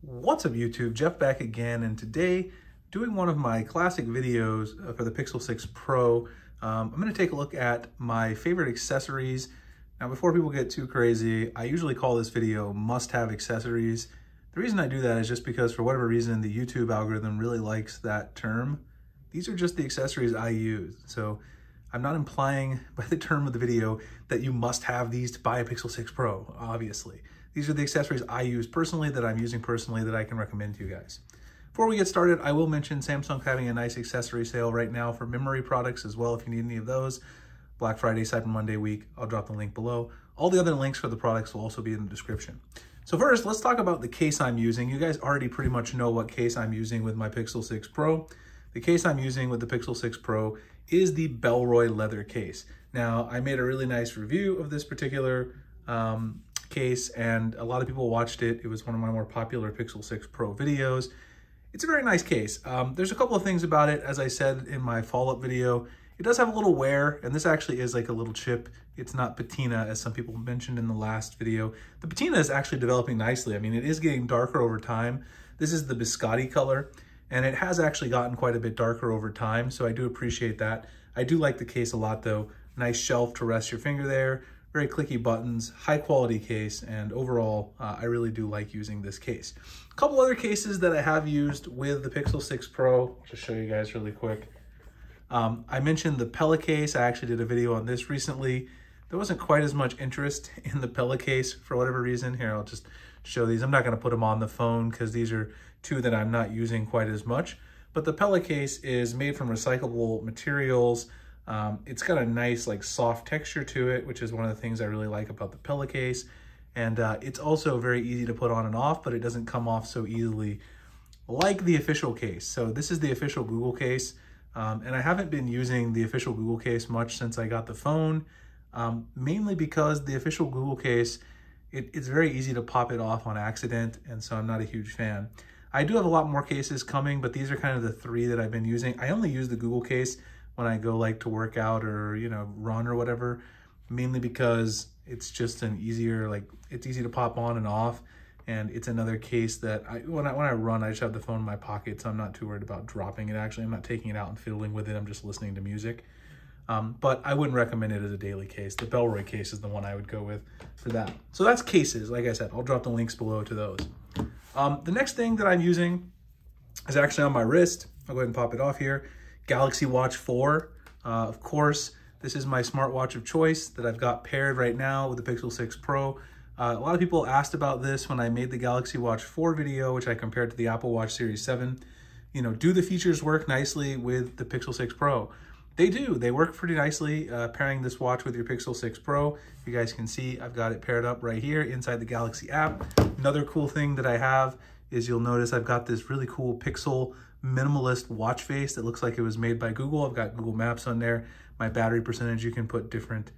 What's up YouTube, Jeff back again, and today doing one of my classic videos for the Pixel 6 Pro. I'm going to take a look at my favorite accessories. Now before people get too crazy, I usually call this video must-have accessories. The reason I do that is just because for whatever reason the YouTube algorithm really likes that term. These are just the accessories I use. So I'm not implying by the term of the video that you must have these to buy a Pixel 6 Pro, obviously. These are the accessories I use personally, that I'm using personally, that I can recommend to you guys. Before we get started, I will mention Samsung's having a nice accessory sale right now for memory products as well if you need any of those. Black Friday, Cyber Monday week, I'll drop the link below. All the other links for the products will also be in the description. So first, let's talk about the case I'm using. You guys already pretty much know what case I'm using with my Pixel 6 Pro. The case I'm using with the Pixel 6 Pro is the Bellroy leather case. Now, I made a really nice review of this particular case, and a lot of people watched it. It was one of my more popular Pixel 6 Pro videos. It's a very nice case. There's a couple of things about it. As I said in my follow-up video, it does have a little wear, and this actually is like a little chip. It's not patina, as some people mentioned in the last video. The patina is actually developing nicely. I mean, it is getting darker over time. This is the biscotti color, and it has actually gotten quite a bit darker over time, so I do appreciate that. I do like the case a lot though. Nice shelf to rest your finger there. Very clicky buttons, high quality case, and overall, I really do like using this case. A couple other cases that I have used with the Pixel 6 Pro, I'll just show you guys really quick. I mentioned the Pella case. I actually did a video on this recently. There wasn't quite as much interest in the Pella case for whatever reason. Here, I'll just show these. I'm not gonna put them on the phone because these are two that I'm not using quite as much. But the Pella case is made from recyclable materials. It's got a nice like soft texture to it, which is one of the things I really like about the Pella case. And it's also very easy to put on and off, but it doesn't come off so easily like the official case. So this is the official Google case. And I haven't been using the official Google case much since I got the phone, mainly because the official Google case, it's very easy to pop it off on accident. And so I'm not a huge fan. I do have a lot more cases coming, but these are kind of the three that I've been using. I only use the Google case when I go like to work out or, you know, run or whatever, mainly because it's just an easier, like it's easy to pop on and off. And it's another case that when I run, I just have the phone in my pocket, so I'm not too worried about dropping it. Actually, I'm not taking it out and fiddling with it. I'm just listening to music. But I wouldn't recommend it as a daily case. The Bellroy case is the one I would go with for that. So that's cases. Like I said, I'll drop the links below to those. The next thing that I'm using is actually on my wrist. I'll go ahead and pop it off here. Galaxy Watch 4. Of course, this is my smartwatch of choice that I've got paired right now with the Pixel 6 Pro. A lot of people asked about this when I made the Galaxy Watch 4 video, which I compared to the Apple Watch Series 7. You know, do the features work nicely with the Pixel 6 Pro? They do. They work pretty nicely pairing this watch with your Pixel 6 Pro. You guys can see I've got it paired up right here inside the Galaxy app. Another cool thing that I have is you'll notice I've got this really cool Pixel minimalist watch face that looks like it was made by Google. I've got Google Maps on there. My battery percentage, you can put different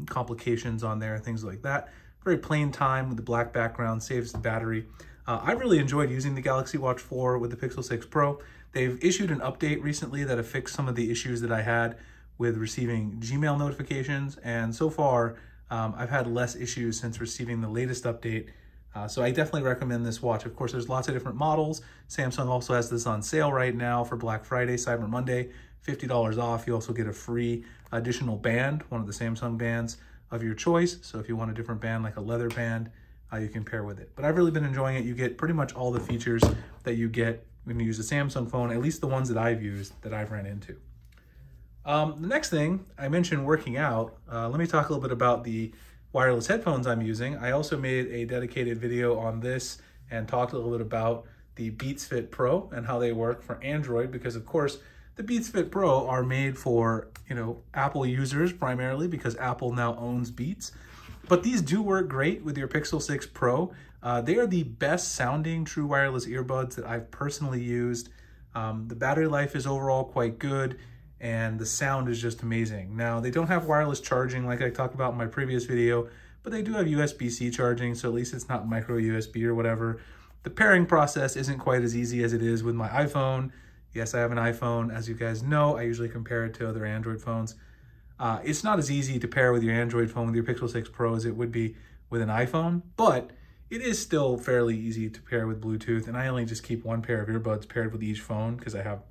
complications on there, things like that. Very plain time with the black background, saves the battery. I really enjoyed using the Galaxy Watch 4 with the Pixel 6 Pro. They've issued an update recently that have fixed some of the issues that I had with receiving Gmail notifications. And so far, I've had less issues since receiving the latest update. So I definitely recommend this watch. Of course, there's lots of different models. Samsung also has this on sale right now for Black Friday, Cyber Monday, $50 off. You also get a free additional band, one of the Samsung bands of your choice. So if you want a different band, like a leather band, you can pair with it. But I've really been enjoying it. You get pretty much all the features that you get when you use a Samsung phone, at least the ones that I've used, that I've ran into. The next thing, I mentioned working out. Let me talk a little bit about the wireless headphones I'm using. I also made a dedicated video on this and talked a little bit about the Beats Fit Pro and how they work for Android, because of course the Beats Fit Pro are made for, you know, Apple users primarily, because Apple now owns Beats. But these do work great with your Pixel 6 Pro. They are the best sounding true wireless earbuds that I've personally used. The battery life is overall quite good, and the sound is just amazing. Now, they don't have wireless charging like I talked about in my previous video, but they do have USB-C charging, so at least it's not micro USB or whatever. The pairing process isn't quite as easy as it is with my iPhone. Yes, I have an iPhone. As you guys know, I usually compare it to other Android phones. It's not as easy to pair with your Android phone with your Pixel 6 Pro as it would be with an iPhone, but it is still fairly easy to pair with Bluetooth, and I only just keep one pair of earbuds paired with each phone because I have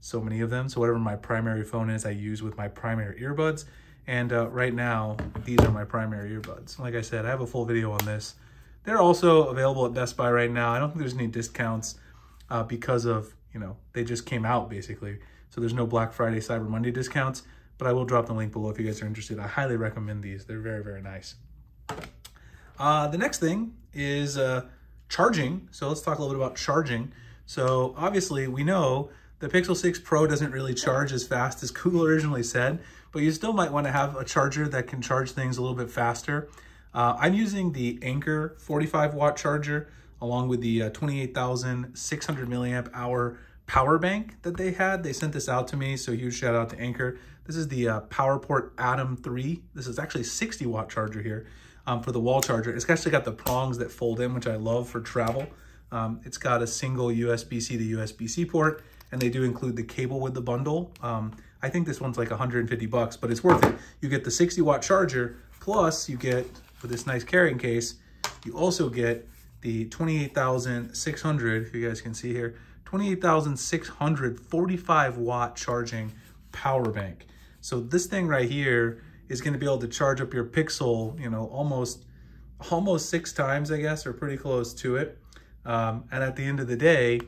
so many of them. So whatever my primary phone is, I use with my primary earbuds. And right now, these are my primary earbuds. Like I said, I have a full video on this. They're also available at Best Buy right now. I don't think there's any discounts because of, you know, they just came out basically. So there's no Black Friday, Cyber Monday discounts, but I will drop the link below if you guys are interested. I highly recommend these. They're very, very nice. The next thing is charging. So let's talk a little bit about charging. So obviously we know the Pixel 6 Pro doesn't really charge as fast as Google originally said, but you still might want to have a charger that can charge things a little bit faster. I'm using the Anker 45 watt charger along with the 28,600 milliamp hour power bank that they had. They sent this out to me, so huge shout out to Anker. This is the PowerPort Atom 3. This is actually a 60 watt charger here for the wall charger. It's actually got the prongs that fold in, which I love for travel. It's got a single USB-C to USB-C port, and they do include the cable with the bundle. I think this one's like 150 bucks, but it's worth it. You get the 60 watt charger, plus you get, with this nice carrying case, you also get the 28,600, if you guys can see here, 28,600 45 watt charging power bank. So this thing right here is going to be able to charge up your Pixel, you know, almost 6 times, I guess, or pretty close to it. And at the end of the day,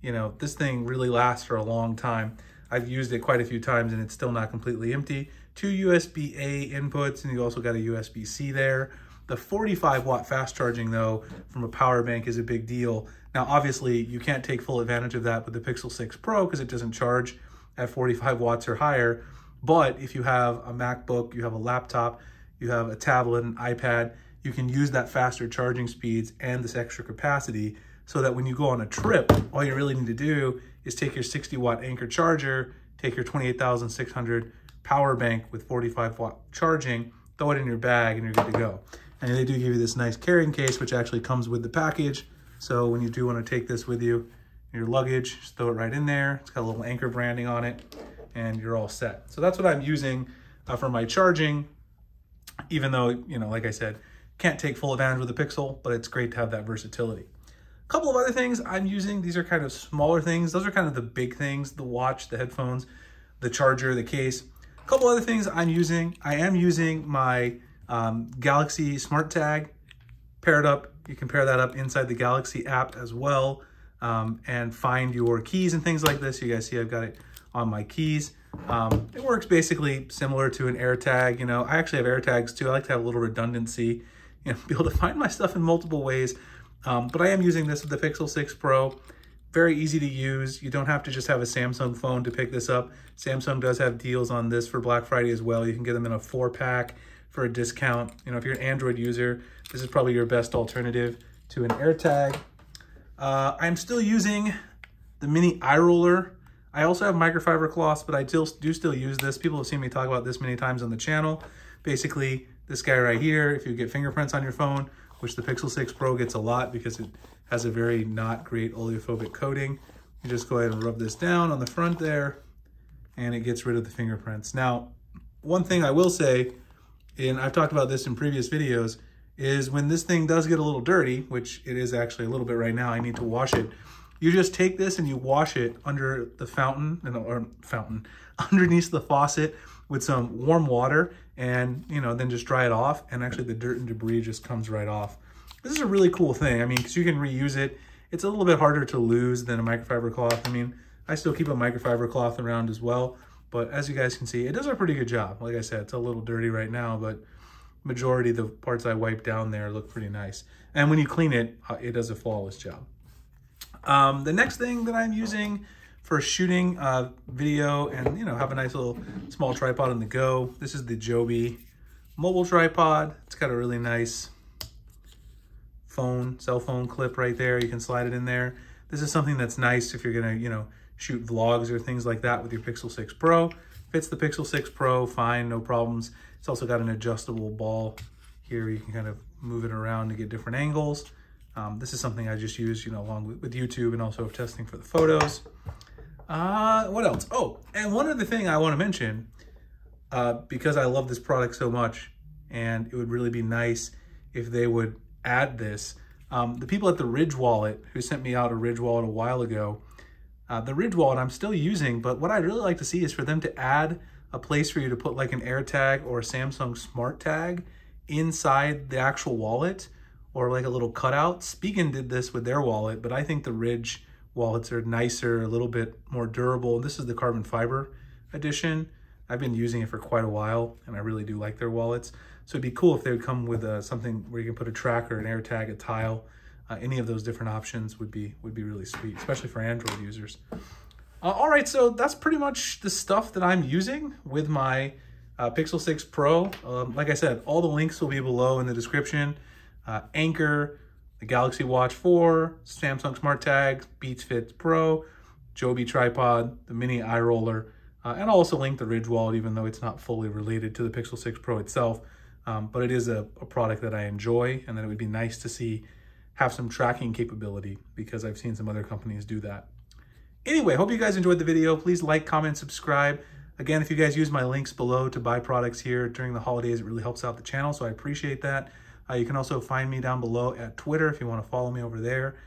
you know, this thing really lasts for a long time. I've used it quite a few times and it's still not completely empty. 2 USB-A inputs, and you also got a USB-C there. The 45 watt fast charging though, from a power bank is a big deal. Now, obviously you can't take full advantage of that with the Pixel 6 Pro because it doesn't charge at 45 watts or higher. But if you have a MacBook, you have a laptop, you have a tablet, an iPad, you can use that faster charging speeds and this extra capacity so that when you go on a trip, all you really need to do is take your 60 watt Anker charger, take your 28,600 power bank with 45 watt charging, throw it in your bag and you're good to go. And they do give you this nice carrying case, which actually comes with the package. So when you do want to take this with you in your luggage, just throw it right in there. It's got a little Anker branding on it and you're all set. So that's what I'm using for my charging, even though, you know, like I said, can't take full advantage with the Pixel, but it's great to have that versatility. A couple of other things I'm using, these are kind of smaller things. Those are kind of the big things, the watch, the headphones, the charger, the case. A couple other things I'm using. I am using my Galaxy Smart Tag paired up. You can pair that up inside the Galaxy app as well and find your keys and things like this. You guys see I've got it on my keys. It works basically similar to an AirTag. You know, I actually have AirTags too. I like to have a little redundancy, you know, be able to find my stuff in multiple ways. But I am using this with the Pixel 6 Pro. Very easy to use. You don't have to just have a Samsung phone to pick this up. Samsung does have deals on this for Black Friday as well. You can get them in a 4-pack for a discount. You know, if you're an Android user, this is probably your best alternative to an AirTag. I'm still using the mini eye roller. I also have microfiber cloths, but I do still use this. People have seen me talk about this many times on the channel. Basically, this guy right here, if you get fingerprints on your phone, which the Pixel 6 Pro gets a lot because it has a very not great oleophobic coating, you just go ahead and rub this down on the front there, and it gets rid of the fingerprints. Now, one thing I will say, and I've talked about this in previous videos, is when this thing does get a little dirty, which it is actually a little bit right now, I need to wash it. You just take this and you wash it under the underneath the faucet with some warm water, and you know, then just dry it off, and actually the dirt and debris just comes right off. This is a really cool thing. I mean, because you can reuse it. It's a little bit harder to lose than a microfiber cloth. I mean, I still keep a microfiber cloth around as well, but as you guys can see, it does a pretty good job. Like I said, it's a little dirty right now, but majority of the parts I wiped down there look pretty nice. And when you clean it, it does a flawless job. The next thing that I'm using for shooting video and, you know, have a nice little small tripod on the go. This is the Joby mobile tripod. It's got a really nice cell phone clip right there. You can slide it in there. This is something that's nice if you're gonna, you know, shoot vlogs or things like that with your Pixel 6 Pro. Fits the Pixel 6 Pro fine, no problems. It's also got an adjustable ball here. You can kind of move it around to get different angles. This is something I just use, you know, along with YouTube and also testing for the photos. What else? Oh, and one other thing I want to mention, because I love this product so much, and it would really be nice if they would add this. The people at the Ridge Wallet who sent me out a Ridge Wallet a while ago, the Ridge Wallet I'm still using, but what I'd really like to see is for them to add a place for you to put like an AirTag or a Samsung Smart Tag inside the actual wallet, or like a little cutout. Spigen did this with their wallet, but I think the Ridge wallets are nicer, a little bit more durable. This is the carbon fiber edition. I've been using it for quite a while, and I really do like their wallets. So it'd be cool if they would come with something where you can put a tracker, an AirTag, a tile. Any of those different options would be really sweet, especially for Android users. All right, so that's pretty much the stuff that I'm using with my Pixel 6 Pro. Like I said, all the links will be below in the description. Anchor, the Galaxy Watch 4, Samsung Smart Tag, Beats Fit Pro, Joby tripod, the mini eye roller, and I'll also link the Ridge Wallet, even though it's not fully related to the Pixel 6 Pro itself. But it is a product that I enjoy, and that it would be nice to have some tracking capability, because I've seen some other companies do that. Anyway, hope you guys enjoyed the video. Please like, comment, subscribe. Again, if you guys use my links below to buy products here during the holidays, it really helps out the channel, so I appreciate that. You can also find me down below at Twitter if you want to follow me over there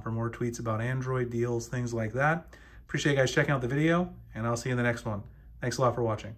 for more tweets about Android deals, things like that. Appreciate you guys checking out the video, and I'll see you in the next one. Thanks a lot for watching.